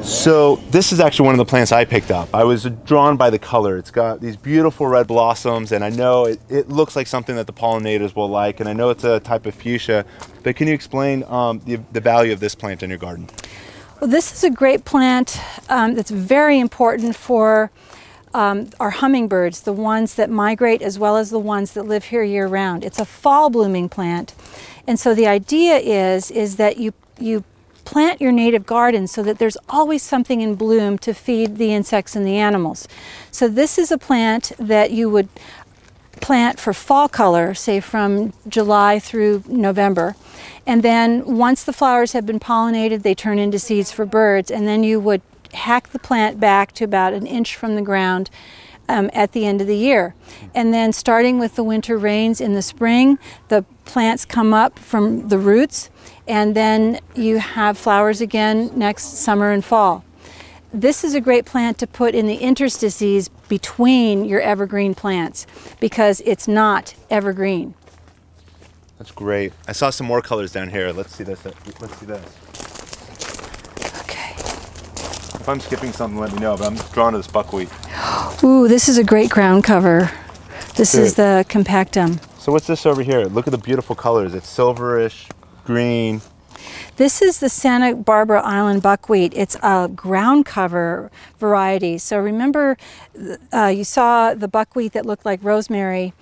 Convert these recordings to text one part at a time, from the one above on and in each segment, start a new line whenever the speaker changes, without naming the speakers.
So this is actually one of the plants I picked up. I was drawn by the color. It's got these beautiful red blossoms, and I know it looks like something that the pollinators will like, and I know it's a type of fuchsia, but can you explain the value of this plant in your garden?
Well, this is a great plant that's very important for our hummingbirds, the ones that migrate as well as the ones that live here year-round. It's a fall blooming plant, and so the idea is that you plant your native garden so that there's always something in bloom to feed the insects and the animals. So this is a plant that you would plant for fall color, say from July through November. And then once the flowers have been pollinated, they turn into seeds for birds, and then you would hack the plant back to about 1 inch from the ground at the end of the year. And then starting with the winter rains in the spring, the plants come up from the roots, and then you have flowers again next summer and fall. This is a great plant to put in the interstices between your evergreen plants because it's not evergreen.
That's great. I saw some more colors down here. Let's see this. Let's see this.
Okay.
If I'm skipping something, let me know, but I'm drawn to this buckwheat.
Ooh, this is a great ground cover. This is the compactum.
So what's this over here? Look at the beautiful colors. It's silverish, green.
This is the Santa Barbara Island buckwheat. It's a ground cover variety. So remember, you saw the buckwheat that looked like rosemary.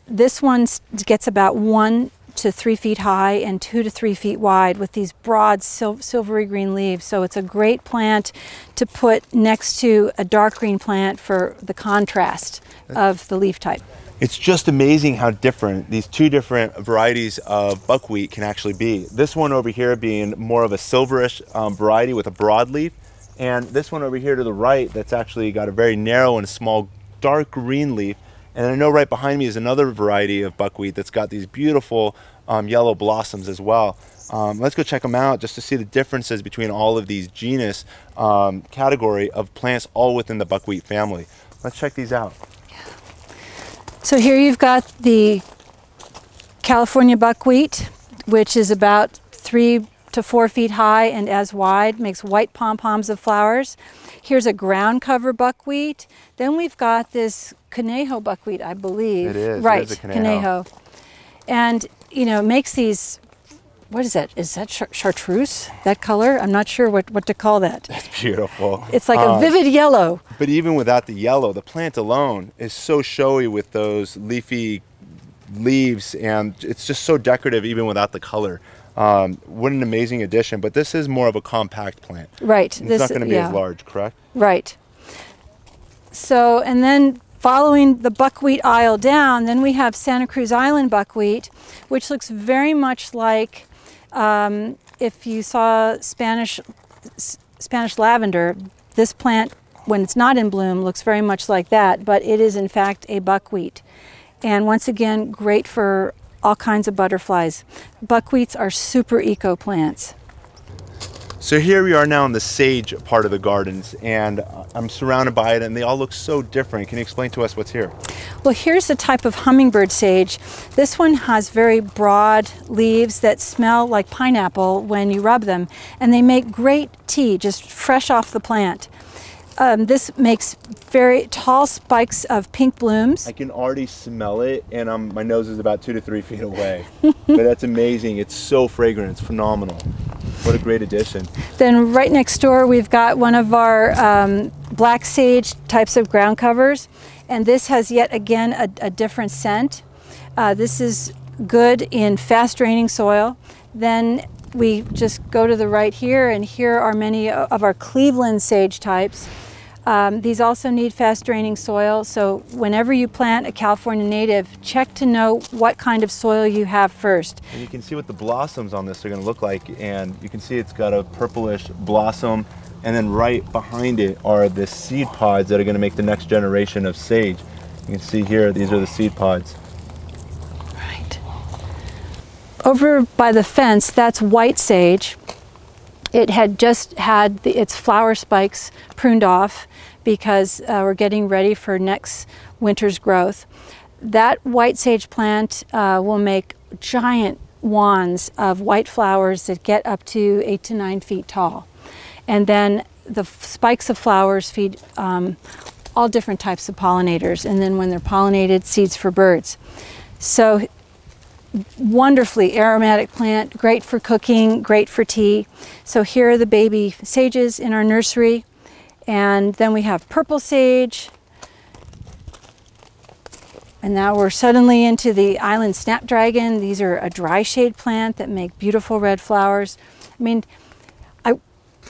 This one gets about 1 to 3 feet high and 2 to 3 feet wide with these broad silvery green leaves. So it's a great plant to put next to a dark green plant for the contrast of the leaf type.
It's just amazing how different these two different varieties of buckwheat can actually be. This one over here being more of a silverish variety with a broadleaf, and this one over here to the right that's actually got a very narrow and small dark green leaf. And I know right behind me is another variety of buckwheat that's got these beautiful yellow blossoms as well. Let's go check them out just to see the differences between all of these genus category of plants all within the buckwheat family. Let's check these out.
So here you've got the California buckwheat, which is about 3 to 4 feet high and as wide, makes white pom-poms of flowers. Here's a ground cover buckwheat. Then we've got this conejo buckwheat, I believe.
It is.
Right,
it is a
conejo. And, you know, makes these, what is that? Is that chartreuse, that color? I'm not sure what to call that.
That's beautiful.
It's like a vivid yellow.
But even without the yellow, the plant alone is so showy with those leafy leaves, and it's just so decorative even without the color. What an amazing addition, but this is more of a compact plant.
Right.
It's not going to be as large, correct?
Right. So, and then following the buckwheat aisle down, then we have Santa Cruz Island buckwheat, which looks very much like if you saw Spanish lavender. This plant, when it's not in bloom, looks very much like that, but it is in fact a buckwheat. And once again, great for all kinds of butterflies. Buckwheats are super eco plants.
So here we are now in the sage part of the gardens, and I'm surrounded by it, and they all look so different. Can you explain to us what's here?
Well, here's a type of hummingbird sage. This one has very broad leaves that smell like pineapple when you rub them, and they make great tea just fresh off the plant. This makes very tall spikes of pink blooms.
I can already smell it, and my nose is about 2 to 3 feet away. But that's amazing. It's so fragrant. It's phenomenal. What a great addition. Then
right next door, we've got one of our black sage types of ground covers. And this has yet again a different scent. This is good in fast draining soil. Then we just go to the right here, and here are many of our Cleveland sage types. These also need fast draining soil, so whenever you plant a California native, check to know what kind of soil you have first.
And you can see what the blossoms on this are going to look like, and you can see it's got a purplish blossom, and then right behind it are the seed pods that are going to make the next generation of sage. You can see here, these are the seed pods.
Right. Over by the fence, that's white sage. It had just had its flower spikes pruned off because we're getting ready for next winter's growth. That white sage plant will make giant wands of white flowers that get up to 8 to 9 feet tall. And then the spikes of flowers feed all different types of pollinators. And then when they're pollinated, seeds for birds. So wonderfully aromatic plant, great for cooking, great for tea. So here are the baby sages in our nursery. And then we have purple sage. And now we're suddenly into the island snapdragon. These are a dry shade plant that make beautiful red flowers. I mean,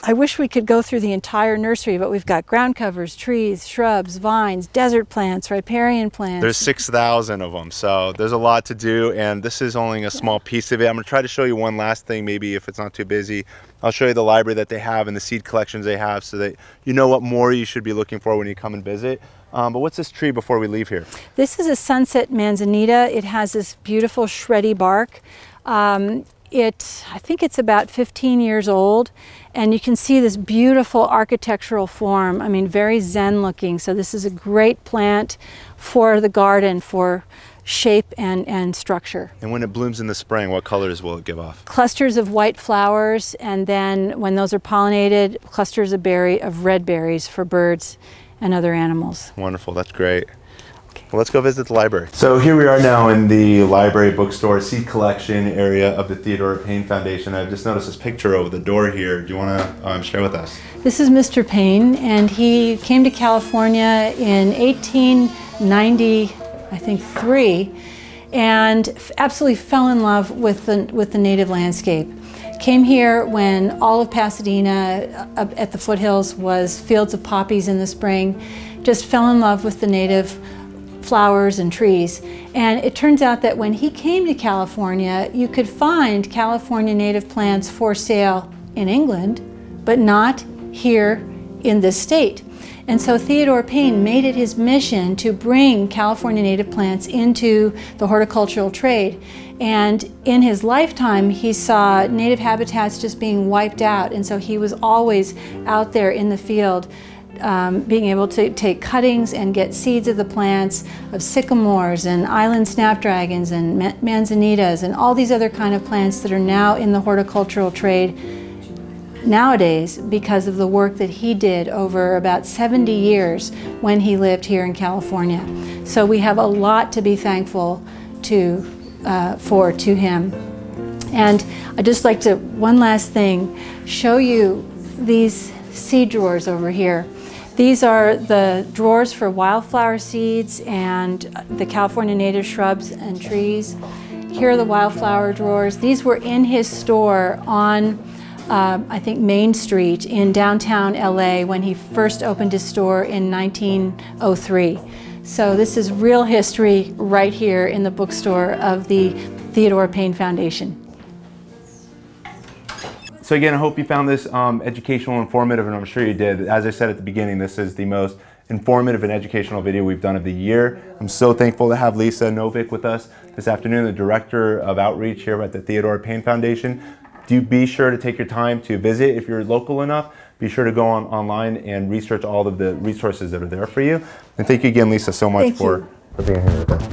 I wish we could go through the entire nursery, but we've got ground covers, trees, shrubs, vines, desert plants, riparian plants.
There's 6,000 of them, so there's a lot to do, and this is only a small piece of it. I'm going to try to show you one last thing, maybe if it's not too busy. I'll show you the library that they have and the seed collections they have so that you know what more you should be looking for when you come and visit. But what's this tree before we leave here?
This is a sunset manzanita. It has this beautiful shreddy bark. I think it's about 15 years old, and you can see this beautiful architectural form. I mean, very zen looking. So this is a great plant for the garden, for shape and structure.
And when it blooms in the spring, what colors will it give off?
Clusters of white flowers, and then when those are pollinated, clusters of red berries for birds and other animals.
Wonderful, that's great. Well, let's go visit the library. So here we are now in the library bookstore seed collection area of the Theodore Payne Foundation. I've just noticed this picture over the door here. Do you want to share with us?
This is Mr. Payne, and he came to California in 1890, I think 3, and absolutely fell in love with the native landscape. Came here when all of Pasadena up at the foothills was fields of poppies in the spring. Just fell in love with the native flowers and trees. And it turns out that when he came to California, you could find California native plants for sale in England, but not here in this state. And so Theodore Payne made it his mission to bring California native plants into the horticultural trade. And in his lifetime, he saw native habitats just being wiped out. And so he was always out there in the field, being able to take cuttings and get seeds of the plants of sycamores and island snapdragons and manzanitas and all these other kind of plants that are now in the horticultural trade nowadays because of the work that he did over about 70 years when he lived here in California. So we have a lot to be thankful to him. And I'd just like to, one last thing, show you these seed drawers over here. These are the drawers for wildflower seeds and the California native shrubs and trees. Here are the wildflower drawers. These were in his store on, I think, Main Street in downtown LA when he first opened his store in 1903. So this is real history right here in the bookstore of the Theodore Payne Foundation.
So again, I hope you found this educational, informative, and I'm sure you did. As I said at the beginning, this is the most informative and educational video we've done of the year. I'm so thankful to have Lisa Novick with us this afternoon, the Director of Outreach here at the Theodore Payne Foundation. Do be sure to take your time to visit if you're local enough. Be sure to go online and research all of the resources that are there for you. And thank you again, Lisa, so much for being here with us.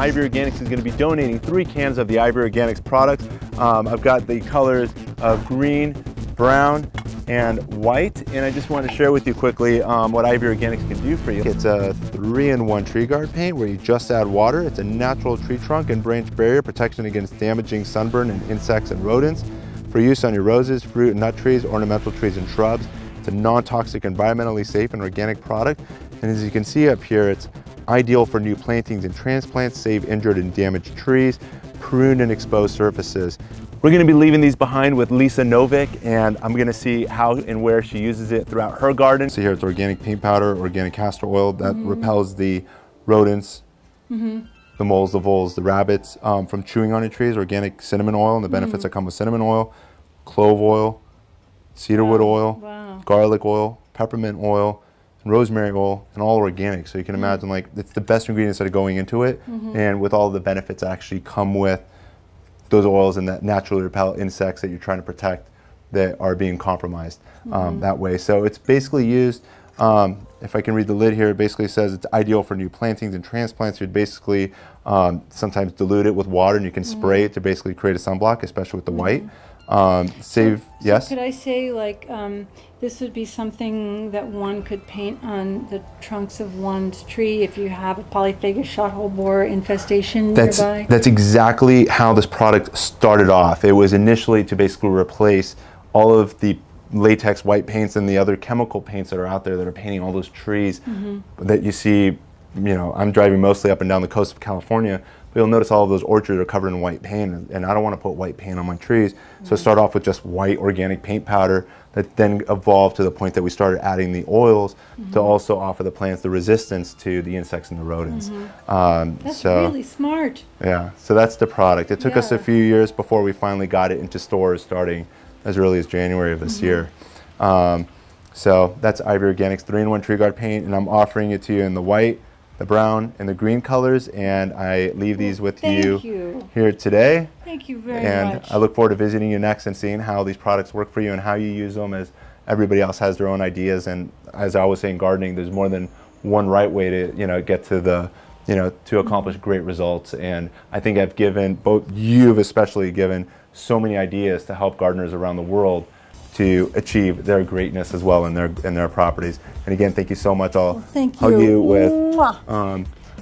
Ivory Organics is going to be donating 3 cans of the Ivory Organics products. I've got the colors of green, brown, and white, and I just want to share with you quickly what Ivory Organics can do for you. It's a 3-in-1 tree guard paint where you just add water. It's a natural tree trunk and branch barrier protection against damaging sunburn and insects and rodents for use on your roses, fruit and nut trees, ornamental trees and shrubs. It's a non-toxic, environmentally safe and organic product, and as you can see up here, it's ideal for new plantings and transplants, save injured and damaged trees, prune and exposed surfaces. We're going to be leaving these behind with Lisa Novick, and I'm going to see how and where she uses it throughout her garden. So here it's organic paint powder, organic castor oil that repels the rodents, the moles, the voles, the rabbits from chewing on your trees, organic cinnamon oil and the benefits that come with cinnamon oil, clove oil, cedarwood oil, garlic oil, peppermint oil, and rosemary oil, and all organic. So you can imagine, like, it's the best ingredients that are going into it, and with all the benefits that actually come with those oils and that naturally repel insects that you're trying to protect that are being compromised that way. So it's basically used, if I can read the lid here, it basically says it's ideal for new plantings and transplants. You'd basically sometimes dilute it with water and you can spray it to basically create a sunblock, especially with the white. Yes?
Could I say, like, this would be something that one could paint on the trunks of one's tree if you have a polyphagous shot-hole borer infestation nearby?
That's exactly how this product started off. It was initially to basically replace all of the latex white paints and the other chemical paints that are out there that are painting all those trees that you see. You know, I'm driving mostly up and down the coast of California, but you'll notice all of those orchards are covered in white paint, and I don't want to put white paint on my trees. So I start off with just white organic paint powder that then evolved to the point that we started adding the oils to also offer the plants the resistance to the insects and the rodents.
That's really smart.
Yeah, so that's the product. It took us a few years before we finally got it into stores starting as early as January of this year. So that's Ivy Organics 3-in-1 Tree Guard paint, and I'm offering it to you in the white, the brown, and the green colors, and I leave these with you here today.
Thank you very
much. And I look forward to visiting you next and seeing how these products work for you and how you use them, as everybody else has their own ideas. And as I always say in gardening, there's more than one right way to, you know, get to the, you know, to accomplish great results. And I think I've given, both you've especially given, so many ideas to help gardeners around the world to achieve their greatness as well in their properties. And again, thank you so much. I'll hug you with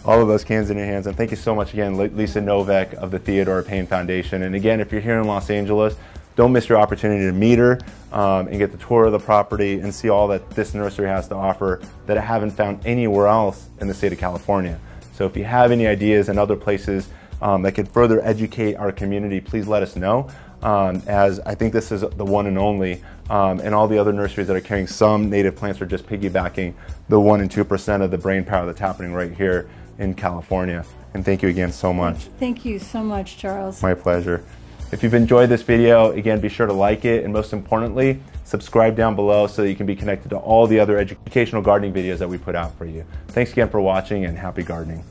all of those cans in your hands. And thank you so much again, Lisa Novick of the Theodore Payne Foundation. And again, if you're here in Los Angeles, don't miss your opportunity to meet her and get the tour of the property and see all that this nursery has to offer that I haven't found anywhere else in the state of California. So if you have any ideas and other places that could further educate our community, please let us know. As I think this is the one and only, and all the other nurseries that are carrying some native plants are just piggybacking the 1% and 2% of the brain power that's happening right here in California. And thank you again so much.
Thank you so much, Charles.
My pleasure. If you've enjoyed this video, again, be sure to like it, and most importantly, subscribe down below so that you can be connected to all the other educational gardening videos that we put out for you. Thanks again for watching, and happy gardening.